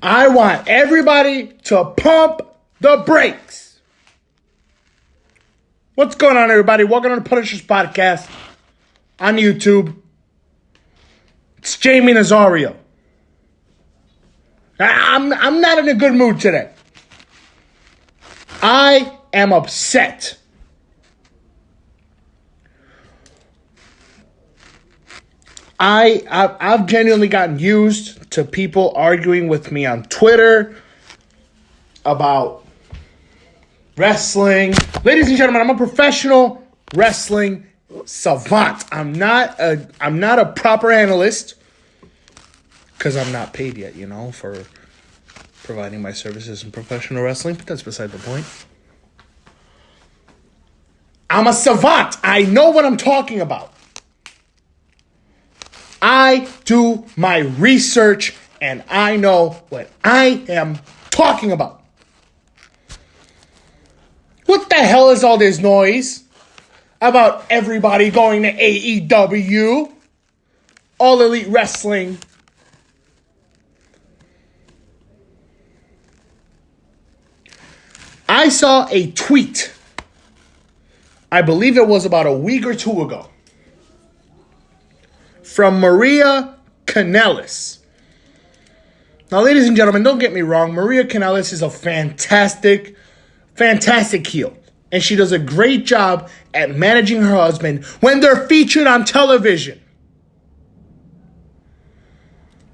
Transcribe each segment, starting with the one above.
I want everybody to pump the brakes. What's going on, everybody? Welcome to the PUNISH3R'S podcast on YouTube. It's Jamie Nazario. I'm not in a good mood today. I am upset. I've genuinely gotten used to people arguing with me on Twitter about wrestling. Ladies and gentlemen, I'm a professional wrestling savant. I'm not a proper analyst because I'm not paid yet, for providing my services in professional wrestling, but that's beside the point. I'm a savant. I know what I'm talking about. I do my research and I know what I am talking about. What the hell is all this noise about everybody going to AEW? All Elite Wrestling. I saw a tweet. I believe it was about a week or two ago, from Maria Kanellis. Now, ladies and gentlemen, don't get me wrong. Maria Kanellis is a fantastic heel. And she does a great job at managing her husband when they're featured on television.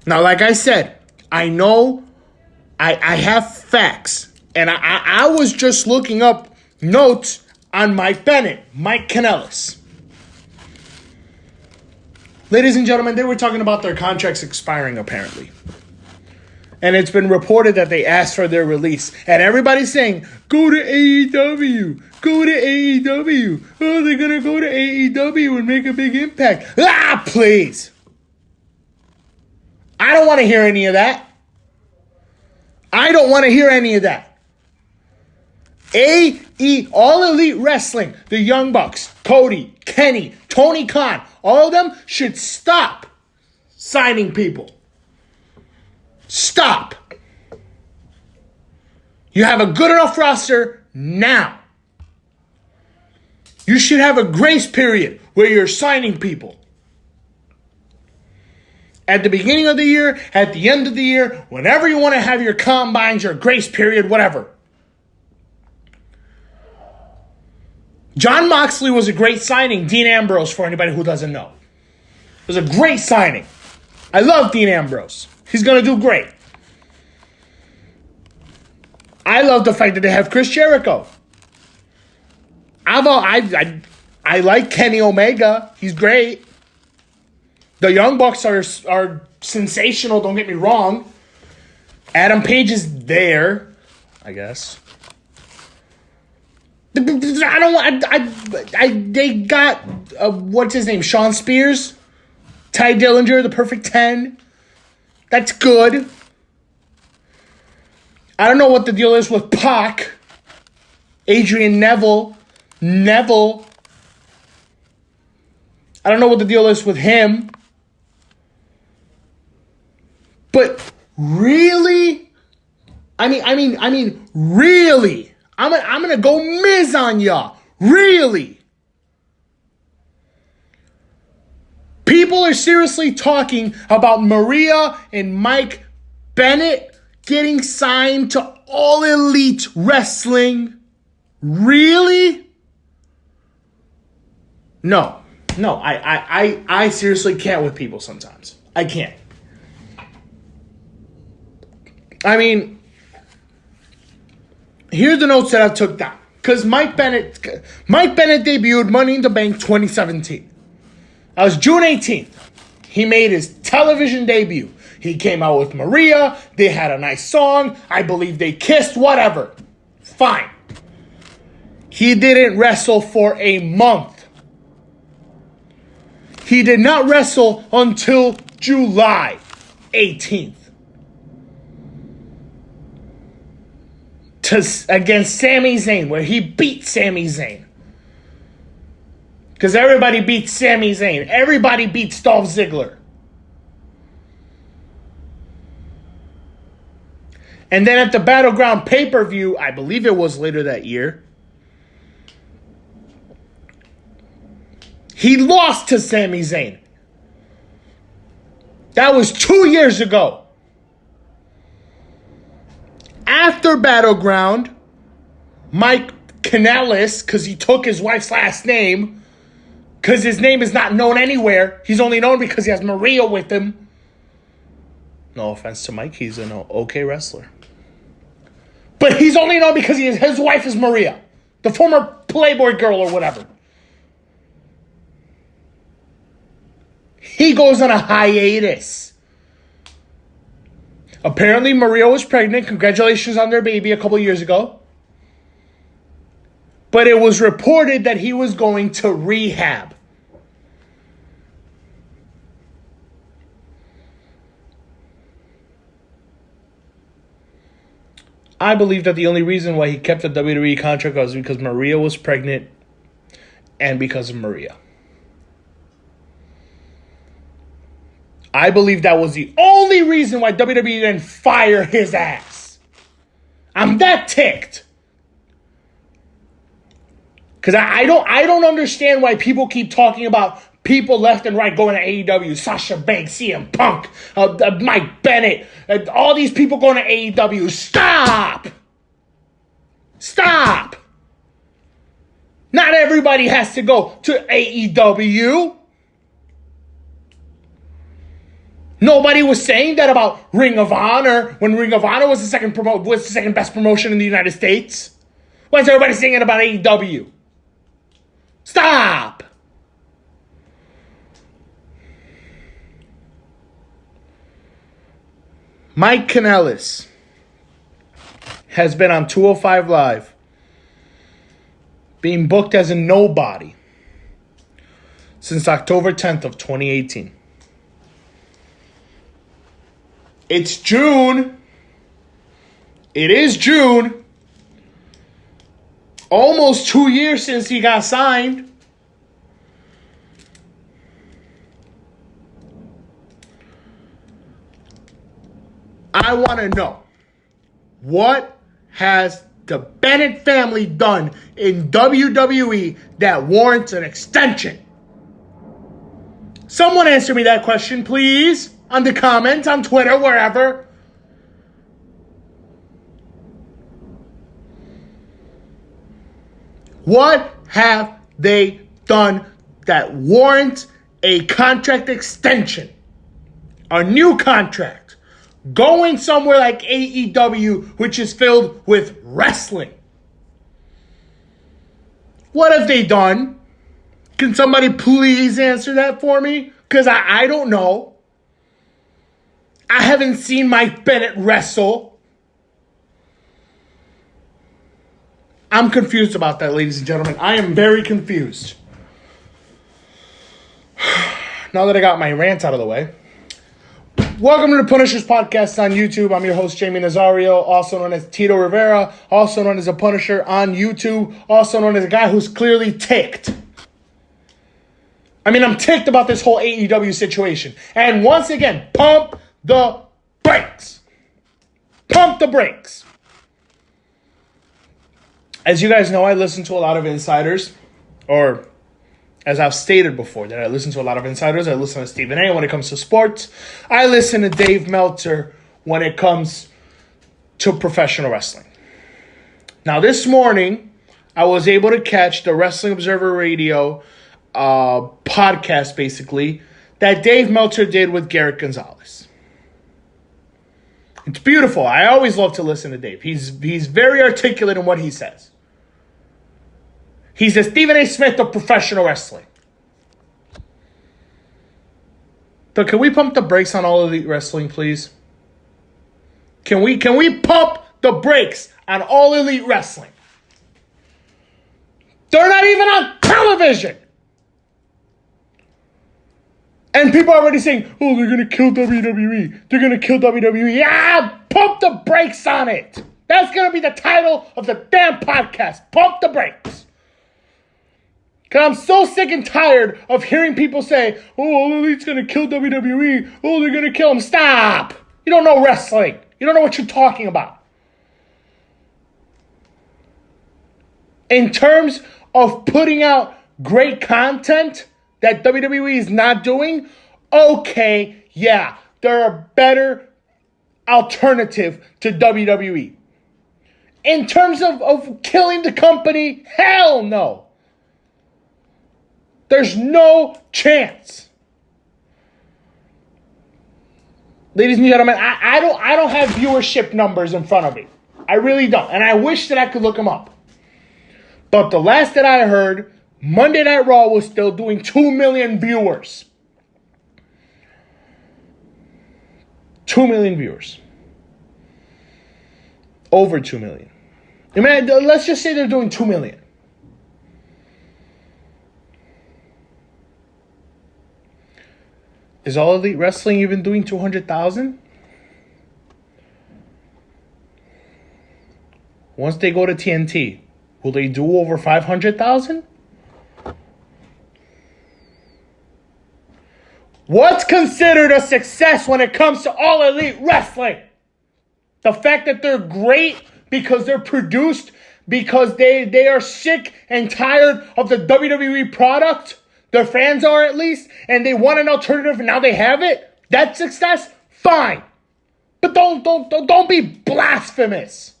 Now, like I said, I know I have facts. And I was just looking up notes on Mike Kanellis. Ladies and gentlemen, they were talking about their contracts expiring, apparently. And it's been reported that they asked for their release. And everybody's saying, go to AEW. Go to AEW. Oh, they're going to go to AEW and make a big impact. Ah, please. I don't want to hear any of that. I don't want to hear any of that. All Elite Wrestling, the Young Bucks, Cody, Kenny, Tony Khan, all of them should stop signing people. Stop. You have a good enough roster now. You should have a grace period where you're signing people. At the beginning of the year, at the end of the year, whenever you want to have your combines, your grace period, whatever. Jon Moxley was a great signing. Dean Ambrose, for anybody who doesn't know. It was a great signing. I love Dean Ambrose. He's going to do great. I love the fact that they have Chris Jericho. I like Kenny Omega. He's great. The Young Bucks are sensational, don't get me wrong. Adam Page is there, I guess. They got, what's his name? Sean Spears? Ty Dillinger, the Perfect 10. That's good. I don't know what the deal is with Pac. Adrian Neville. I don't know what the deal is with him. But really? I mean, really? I'm gonna go Miz on y'all. Really? People are seriously talking about Maria and Mike Bennett getting signed to All Elite Wrestling. Really? No, I seriously can't with people sometimes. I can't. I mean, here's the notes that I took down. Because Mike Bennett debuted Money in the Bank 2017. That was June 18th. He made his television debut. He came out with Maria. They had a nice song. I believe they kissed. Whatever. Fine. He didn't wrestle for a month. He did not wrestle until July 18th. Against Sami Zayn, where he beat Sami Zayn. Because everybody beats Sami Zayn. Everybody beats Dolph Ziggler. And then at the Battleground pay-per-view, I believe it was later that year, he lost to Sami Zayn. That was 2 years ago. After Battleground, Mike Kanellis, because he took his wife's last name, because his name is not known anywhere. He's only known because he has Maria with him. No offense to Mike, he's an okay wrestler. But he's only known because his wife is Maria, the former Playboy girl or whatever. He goes on a hiatus. Apparently, Maria was pregnant. Congratulations on their baby a couple years ago. But it was reported that he was going to rehab. I believe that the only reason why he kept the WWE contract was because Maria was pregnant and because of Maria. I believe that was the only reason why WWE didn't fire his ass. I'm that ticked. Because I don't understand why people keep talking about people left and right going to AEW. Sasha Banks, CM Punk, Mike Bennett, all these people going to AEW. Stop! Stop! Not everybody has to go to AEW. Nobody was saying that about Ring of Honor when Ring of Honor was the second best promotion in the United States. Why is everybody saying it about AEW? Stop! Mike Kanellis has been on 205 Live being booked as a nobody since October 10th of 2018. It's June. It is June. Almost 2 years since he got signed. I want to know, what has the Bennett family done in WWE that warrants an extension? Someone answer me that question, please. On the comments, on Twitter, wherever. What have they done that warrants a contract extension? A new contract. Going somewhere like AEW, which is filled with wrestling. What have they done? Can somebody please answer that for me? Because I don't know. I haven't seen Mike Bennett wrestle. I'm confused about that, ladies and gentlemen. I am very confused. Now that I got my rant out of the way. Welcome to the Punishers Podcast on YouTube. I'm your host, Jamie Nazario, also known as Tito Rivera, also known as a Punisher on YouTube, also known as a guy who's clearly ticked. I mean, I'm ticked about this whole AEW situation. And once again, pump the brakes. Pump the brakes. As you guys know, I listen to a lot of insiders, or as I've stated before, that I listen to a lot of insiders. I listen to Stephen A. when it comes to sports. I listen to Dave Meltzer when it comes to professional wrestling. Now, this morning, I was able to catch the Wrestling Observer Radio podcast, basically, that Dave Meltzer did with Garrett Gonzalez. It's beautiful. I always love to listen to Dave. He's very articulate in what he says. He's the Stephen A. Smith of professional wrestling. But can we pump the brakes on All Elite Wrestling, please? Can we pump the brakes on All Elite Wrestling? They're not even on television. And people are already saying, oh, they're going to kill WWE. They're going to kill WWE. Yeah, pump the brakes on it. That's going to be the title of the damn podcast. Pump the brakes. Because I'm so sick and tired of hearing people say, oh, All Elite's going to kill WWE. Oh, they're going to kill them. Stop. You don't know wrestling. You don't know what you're talking about. In terms of putting out great content that WWE is not doing, okay, yeah, they're a better alternative to WWE. In terms of killing the company, hell no. There's no chance. Ladies and gentlemen, I don't have viewership numbers in front of me. I really don't. And I wish that I could look them up. But the last that I heard, Monday Night Raw was still doing 2 million viewers. 2 million viewers. Over 2 million. I mean, let's just say they're doing 2 million. Is All Elite Wrestling even doing 200,000? Once they go to TNT, will they do over 500,000? What's considered a success when it comes to All Elite Wrestling? The fact that they're great because they're produced, because they are sick and tired of the WWE product. Their fans are, at least, and they want an alternative and now they have it. That's success? Fine. But don't be blasphemous.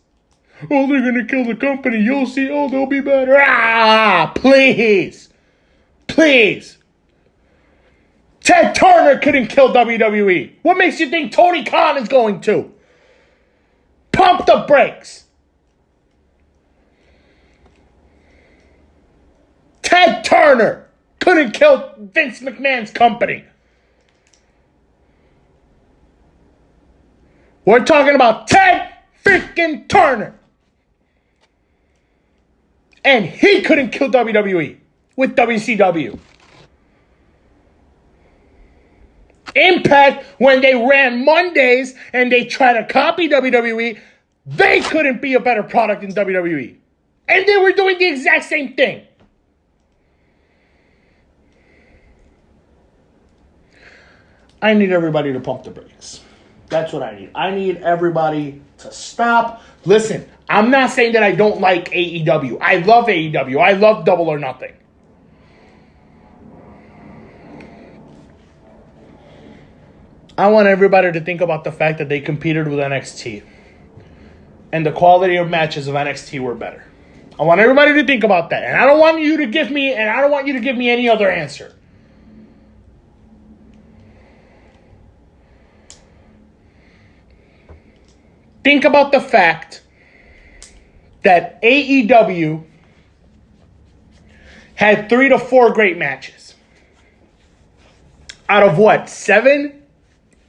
Oh, they're gonna kill the company. You'll see. Oh, they'll be better. Please. Please. Ted Turner couldn't kill WWE. What makes you think Tony Khan is going to? Pump the brakes. Ted Turner couldn't kill Vince McMahon's company. We're talking about Ted freaking Turner. And he couldn't kill WWE with WCW. Impact, when they ran Mondays and they tried to copy WWE, they couldn't be a better product than WWE. And they were doing the exact same thing. I need everybody to pump the brakes. That's what I need. I need everybody to stop. Listen, I'm not saying that I don't like AEW. I love AEW. I love Double or Nothing. I want everybody to think about the fact that they competed with NXT. And the quality of matches of NXT were better. I want everybody to think about that. And I don't want you to give me any other answer. Think about the fact that AEW had 3 to 4 great matches. Out of what? 7?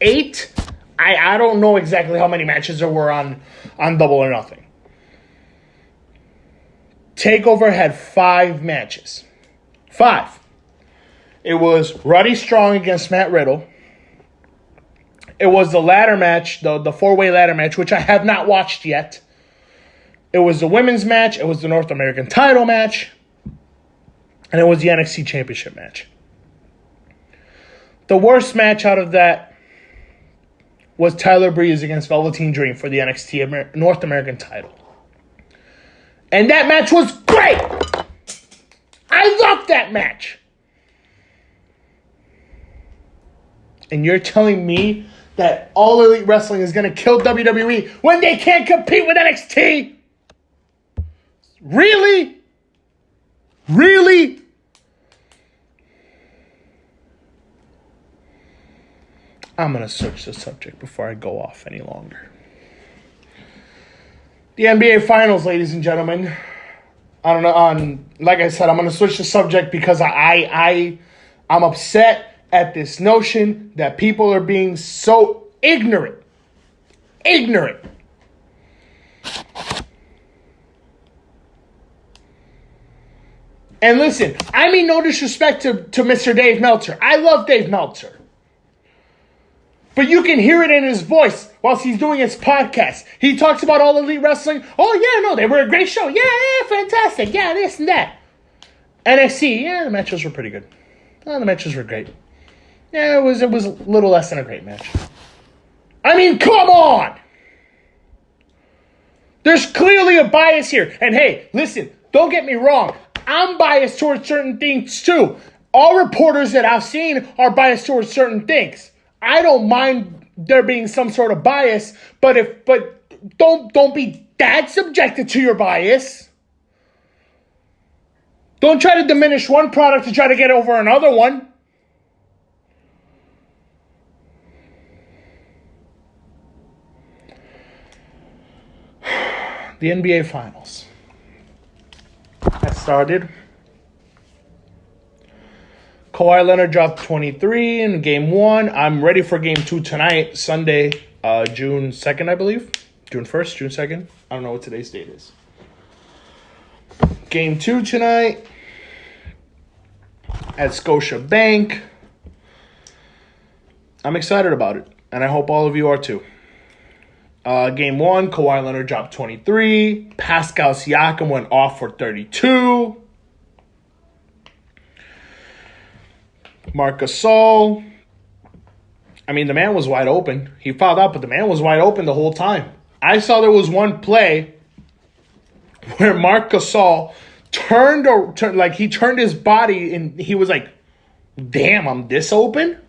8? I don't know exactly how many matches there were on Double or Nothing. TakeOver had 5 matches. 5. It was Roddy Strong against Matt Riddle. It was the ladder match, the 4-way ladder match, which I have not watched yet. It was the women's match. It was the North American title match. And it was the NXT Championship match. The worst match out of that was Tyler Breeze against Velveteen Dream for the NXT North American title. And that match was great! I loved that match! And you're telling me that All Elite Wrestling is going to kill WWE when they can't compete with NXT? Really? Really? I'm going to switch the subject before I go off any longer. The NBA Finals, ladies and gentlemen. I don't know. Like I said, I'm going to switch the subject because I'm upset at this notion that people are being so ignorant. Ignorant. And listen, I mean no disrespect to Mr. Dave Meltzer. I love Dave Meltzer. But you can hear it in his voice whilst he's doing his podcast. He talks about All Elite Wrestling. Oh, yeah, no, they were a great show. Yeah, fantastic. Yeah, this and that. NXT, yeah, the matches were pretty good. Oh, the matches were great. Yeah, it was a little less than a great match. I mean, come on! There's clearly a bias here. And hey, listen, don't get me wrong. I'm biased towards certain things too. All reporters that I've seen are biased towards certain things. I don't mind there being some sort of bias, but don't be that subjected to your bias. Don't try to diminish one product to try to get over another one. The NBA Finals has started. Kawhi Leonard dropped 23 in Game 1. I'm ready for Game 2 tonight, Sunday, June 2nd, I believe. June 1st, June 2nd. I don't know what today's date is. Game 2 tonight at Scotia Bank. I'm excited about it, and I hope all of you are too. Game 1, Kawhi Leonard dropped 23. Pascal Siakam went off for 32. Marc Gasol. I mean, the man was wide open. He fouled out, but the man was wide open the whole time. I saw there was one play where Marc Gasol turned his body and he was like, damn, I'm this open?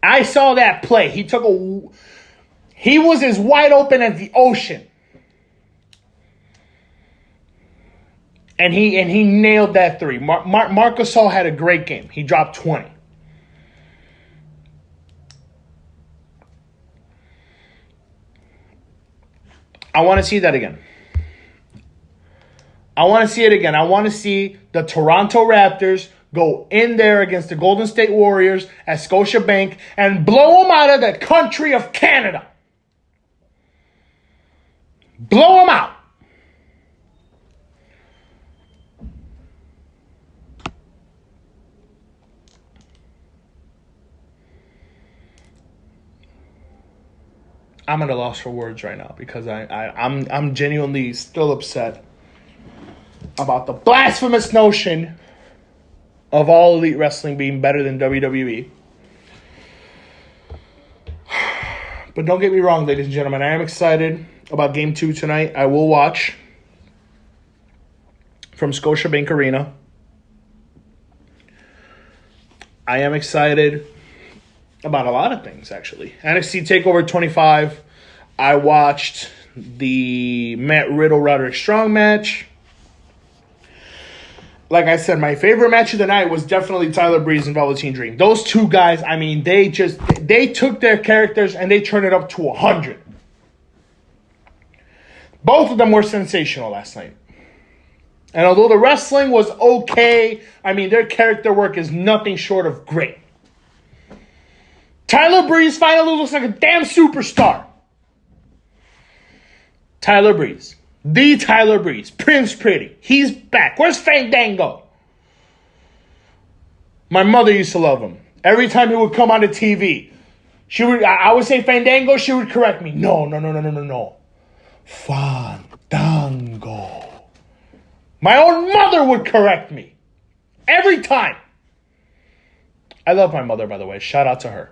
I saw that play. He was as wide open as the ocean. And he nailed that three. Marc Gasol had a great game. He dropped 20. I want to see that again. I want to see it again. I want to see the Toronto Raptors go in there against the Golden State Warriors at Scotiabank and blow them out of the country of Canada. Blow them out. I'm at a loss for words right now because I'm genuinely still upset about the blasphemous notion of All Elite Wrestling being better than WWE. But don't get me wrong, ladies and gentlemen. I am excited about Game 2 tonight. I will watch from Scotiabank Arena. I am excited about a lot of things, actually. NXT TakeOver 25. I watched the Matt Riddle-Roderick Strong match. Like I said, my favorite match of the night was definitely Tyler Breeze and Velveteen Dream. Those two guys, I mean, they took their characters and they turned it up to 100. Both of them were sensational last night. And although the wrestling was okay, I mean, their character work is nothing short of great. Tyler Breeze finally looks like a damn superstar. Tyler Breeze. The Tyler Breeze. Prince Pretty. He's back. Where's Fandango? My mother used to love him. Every time he would come on the TV, I would say Fandango, she would correct me. No. Fandango. My own mother would correct me. Every time. I love my mother, by the way. Shout out to her.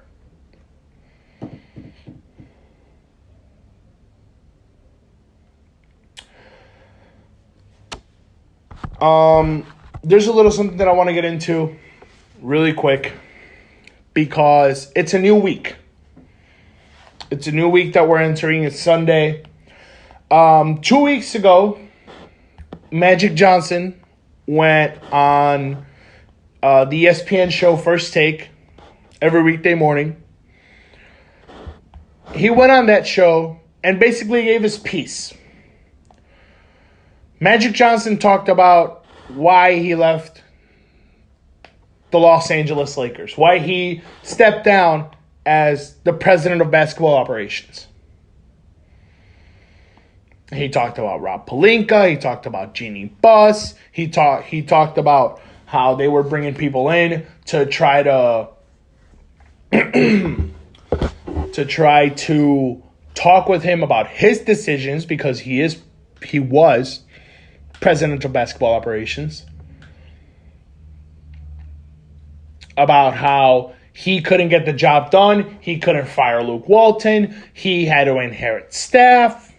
There's a little something that I want to get into really quick because it's a new week. It's a new week that we're entering. It's Sunday. 2 weeks ago, Magic Johnson went on the ESPN show First Take every weekday morning. He went on that show and basically gave his piece. Magic Johnson talked about why he left the Los Angeles Lakers, why he stepped down as the president of basketball operations. He talked about Rob Pelinka. He talked about Jeannie Buss. He talked about how they were bringing people in to try to talk with him about his decisions because he was president of basketball operations. About how he couldn't get the job done. He couldn't fire Luke Walton. He had to inherit staff.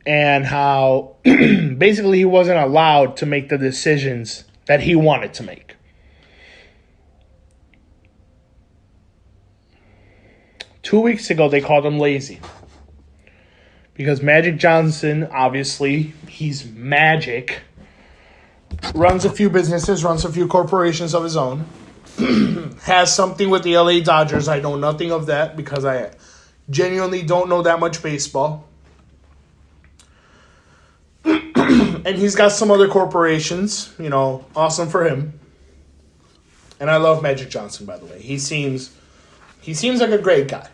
and how basically he wasn't allowed to make the decisions that he wanted to make. Two weeks ago, they called him lazy. Because Magic Johnson, obviously, he's Magic, runs a few businesses, runs a few corporations of his own, has something with the LA Dodgers. I know nothing of that because I genuinely don't know that much baseball. And he's got some other corporations, awesome for him. And I love Magic Johnson, by the way. He seems like a great guy.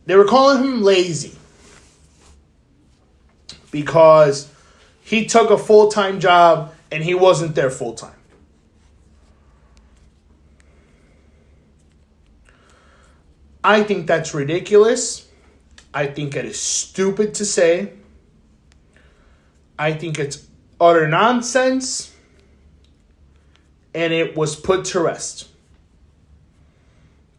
They were calling him lazy because he took a full-time job and he wasn't there full-time. I think that's ridiculous. I think it is stupid to say. I think it's utter nonsense. And it was put to rest.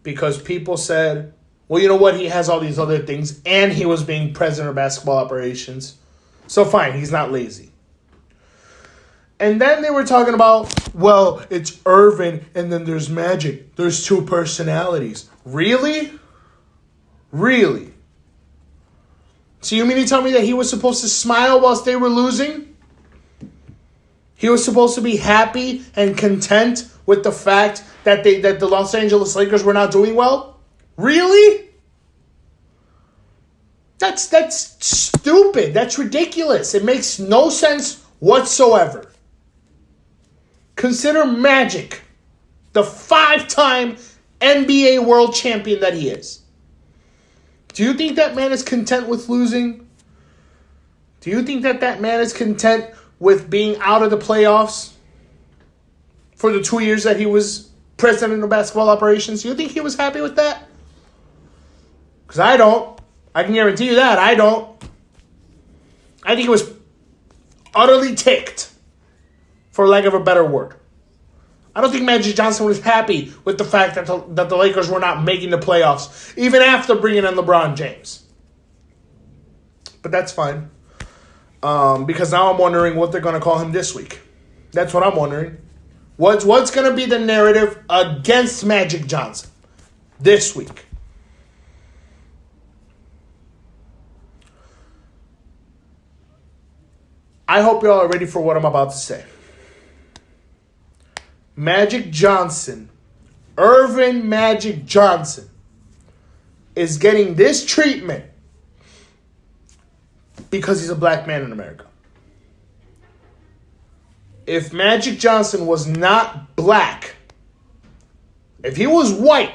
Because people said, well, you know what? He has all these other things. And he was being president of basketball operations. So fine, he's not lazy. And then they were talking about, well, it's Irvin and then there's Magic. There's two personalities. Really? Really? So you mean to tell me that he was supposed to smile whilst they were losing? He was supposed to be happy and content with the fact that the Los Angeles Lakers were not doing well? Really? That's stupid. That's ridiculous. It makes no sense whatsoever. Consider Magic the 5-time NBA world champion that he is. Do you think that man is content with losing? Do you think that man is content with being out of the playoffs for the 2 years that he was president of basketball operations? Do you think he was happy with that? Because I don't. I can guarantee you that. I don't. I think he was utterly ticked, for lack of a better word. I don't think Magic Johnson was happy with the fact that the Lakers were not making the playoffs, even after bringing in LeBron James. But that's fine. Because now I'm wondering what they're going to call him this week. That's what I'm wondering. What's going to be the narrative against Magic Johnson this week? I hope y'all are ready for what I'm about to say. Magic Johnson, Irvin Magic Johnson, is getting this treatment because he's a black man in America. If Magic Johnson was not black, if he was white,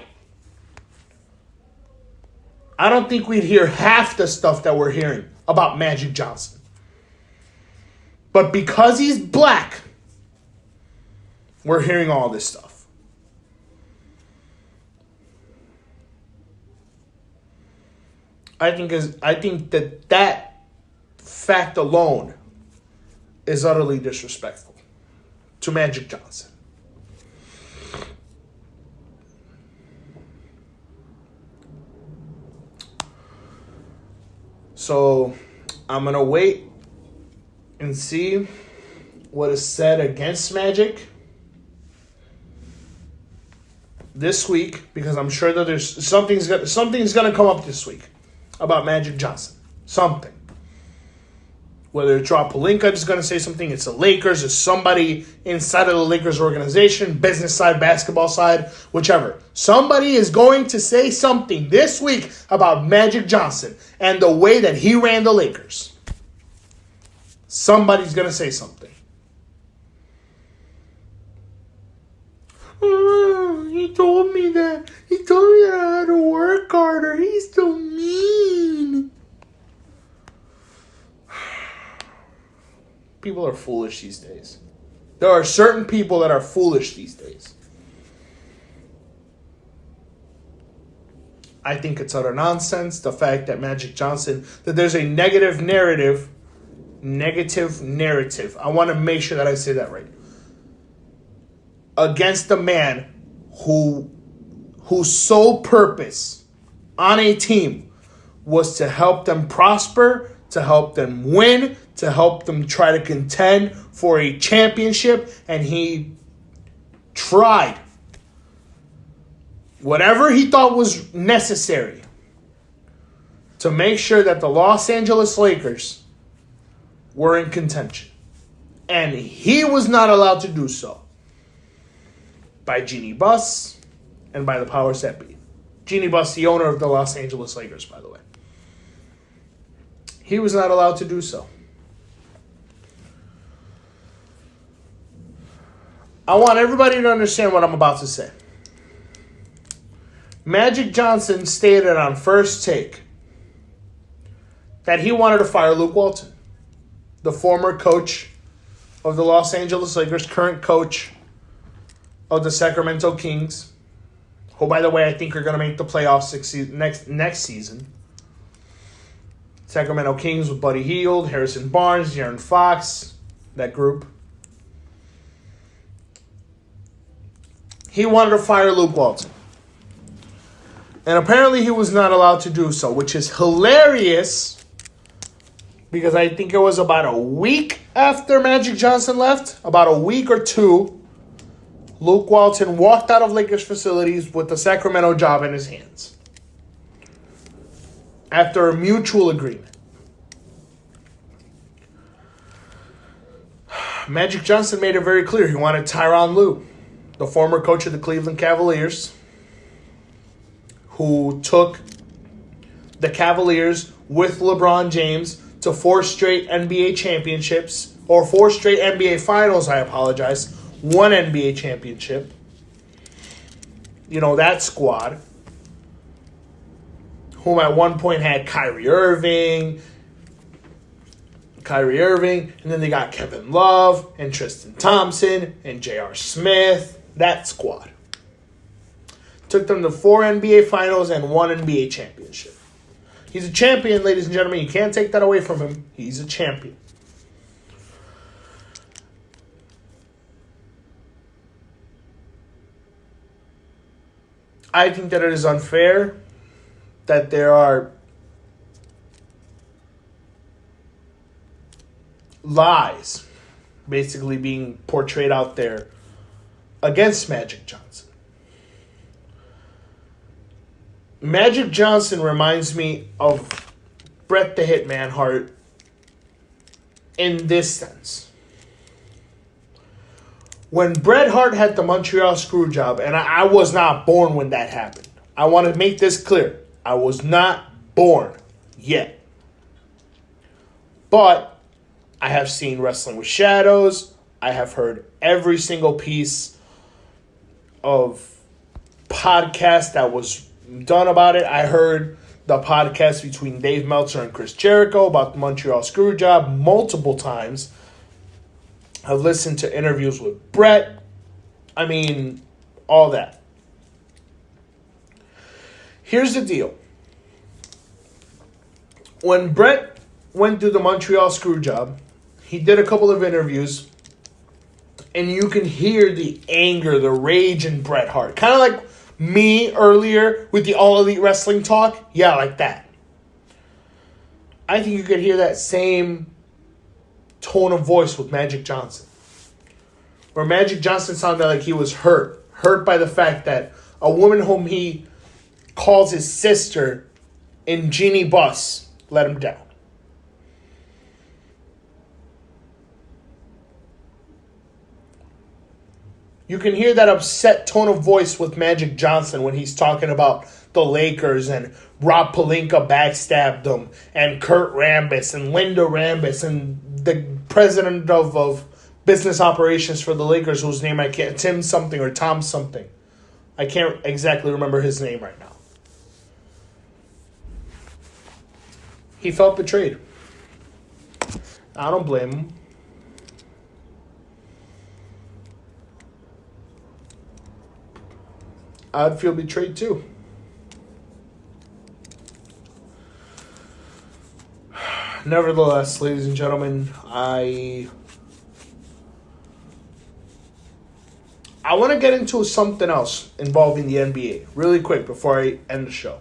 I don't think we'd hear half the stuff that we're hearing about Magic Johnson. But because he's black, we're hearing all this stuff. I think that fact alone is utterly disrespectful to Magic Johnson. So I'm going to wait and see what is said against Magic this week, because I'm sure that there's something's going to come up this week about Magic Johnson. Something. Whether it's Rob Pelinka is going to say something, it's the Lakers, it's somebody inside of the Lakers organization, business side, basketball side, whichever. Somebody is going to say something this week about Magic Johnson and the way that he ran the Lakers. Somebody's going to say something. He told me that. He told me that I had to work harder. He's so mean. People are foolish these days. There are certain people that are foolish these days. I think it's utter nonsense. The fact that Magic Johnson, that there's a negative narrative. I want to make sure that I say that right. Against the man whose sole purpose on a team was to help them prosper, to help them win, to help them try to contend for a championship, and he tried whatever he thought was necessary to make sure that the Los Angeles Lakers were in contention. And he was not allowed to do so by Jeannie Buss and by the powers that be. Jeannie Buss, the owner of the Los Angeles Lakers, by the way. He was not allowed to do so. I want everybody to understand what I'm about to say. Magic Johnson stated on First Take that he wanted to fire Luke Walton, the former coach of the Los Angeles Lakers, current coach of the Sacramento Kings, who, by the way, I think are going to make the playoffs next season. Sacramento Kings with Buddy Hield, Harrison Barnes, De'Aaron Fox, that group. He wanted to fire Luke Walton. And apparently he was not allowed to do so, which is hilarious because I think it was about a week after Magic Johnson left, about a week or two, Luke Walton walked out of Lakers facilities with the Sacramento job in his hands after a mutual agreement. Magic Johnson made it very clear he wanted Tyronn Lue, the former coach of the Cleveland Cavaliers, who took the Cavaliers with LeBron James to 4 straight NBA championships, or 4 straight NBA finals, I apologize, 1 NBA championship. You know, that squad, whom at one point had Kyrie Irving, and then they got Kevin Love, and Tristan Thompson, and J.R. Smith, that squad. Took them to 4 NBA finals and 1 NBA championship. He's a champion, ladies and gentlemen. You can't take that away from him. He's a champion. I think that it is unfair that there are lies basically being portrayed out there against Magic Johnson. Magic Johnson reminds me of Bret the Hitman Hart in this sense. When Bret Hart had the Montreal Screwjob, and I was not born when that happened. I want to make this clear. I was not born yet. But I have seen Wrestling with Shadows. I have heard every single piece of podcast that was done about it. I heard the podcast between Dave Meltzer and Chris Jericho about the Montreal Screwjob multiple times. I've listened to interviews with Bret. I mean, all that. Here's the deal. When Bret went through the Montreal Screwjob, he did a couple of interviews, and you can hear the anger, the rage in Bret Hart. Kind of like me earlier with the All Elite Wrestling talk. Yeah, like that. I think you could hear that same tone of voice with Magic Johnson. Where Magic Johnson sounded like he was hurt. Hurt by the fact that a woman whom he calls his sister in Jeannie Buss let him down. You can hear that upset tone of voice with Magic Johnson when he's talking about the Lakers and Rob Pelinka backstabbed them and Kurt Rambis and Linda Rambis and the president of business operations for the Lakers, whose name I can't, Tim something or Tom something. I can't exactly remember his name right now. He felt betrayed. I don't blame him. I'd feel betrayed too. Nevertheless, ladies and gentlemen, I want to get into something else involving the NBA really quick before I end the show.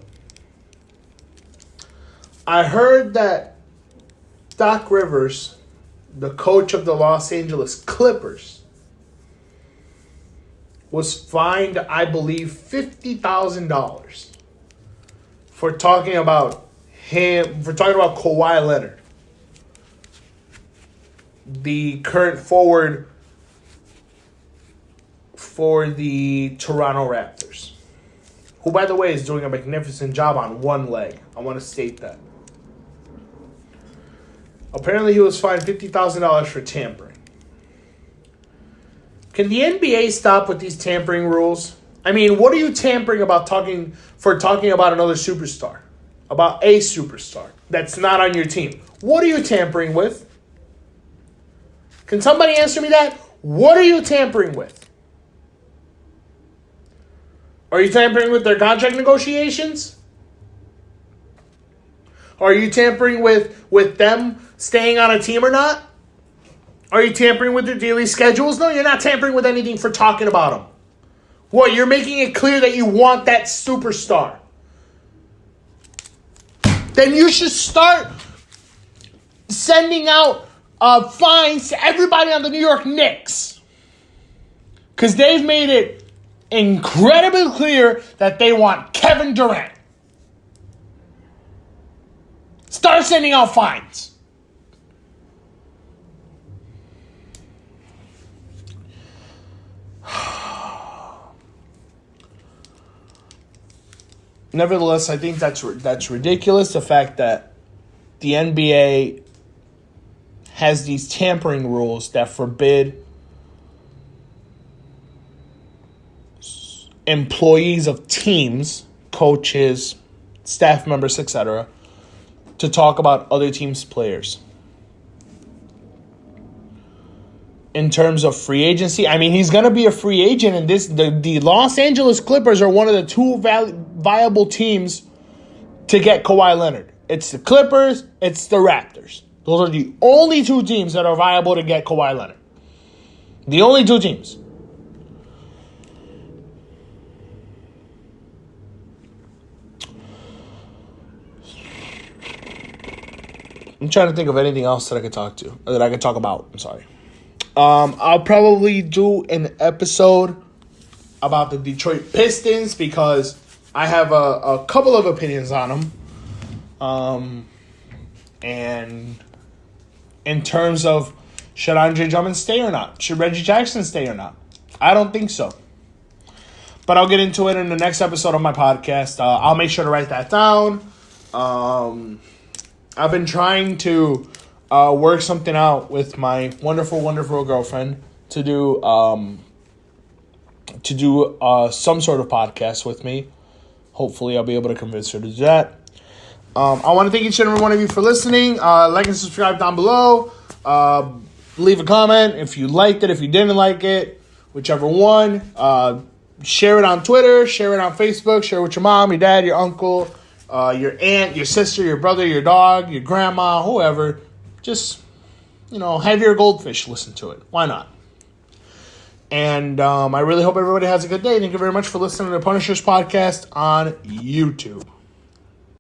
I heard that Doc Rivers, the coach of the Los Angeles Clippers, was fined, I believe, $50,000 for talking about Kawhi Leonard, the current forward for the Toronto Raptors, who, by the way, is doing a magnificent job on one leg. I want to state that. Apparently, he was fined $50,000 for tampering. Can the NBA stop with these tampering rules? I mean, what are you tampering about talking about another superstar? About a superstar that's not on your team? What are you tampering with? Can somebody answer me that? What are you tampering with? Are you tampering with their contract negotiations? Are you tampering with them staying on a team or not? Are you tampering with their daily schedules? No, you're not tampering with anything for talking about them. What, you're making it clear that you want that superstar. Then you should start sending out fines to everybody on the New York Knicks. Because they've made it incredibly clear that they want Kevin Durant. Start sending out fines. Nevertheless, I think that's ridiculous. The fact that the NBA has these tampering rules that forbid employees of teams, coaches, staff members, etc., to talk about other teams' players. In terms of free agency, I mean, he's going to be a free agent, and the Los Angeles Clippers are one of the two viable teams to get Kawhi Leonard. It's the Clippers, it's the Raptors. Those are the only two teams that are viable to get Kawhi Leonard. The only two teams. I'm trying to think of anything else that I could talk about. I'm sorry. I'll probably do an episode about the Detroit Pistons because I have a couple of opinions on them. And in terms of should Andre Drummond stay or not? Should Reggie Jackson stay or not? I don't think so. But I'll get into it in the next episode of my podcast. I'll make sure to write that down. I've been trying to work something out with my wonderful, wonderful girlfriend to do some sort of podcast with me. Hopefully, I'll be able to convince her to do that. I want to thank each and every one of you for listening. Like and subscribe down below. Leave a comment if you liked it, if you didn't like it, whichever one. Share it on Twitter, share it on Facebook, share it with your mom, your dad, your uncle, your aunt, your sister, your brother, your dog, your grandma, whoever. Just, have your goldfish listen to it. Why not? And I really hope everybody has a good day. Thank you very much for listening to the Punishers podcast on YouTube.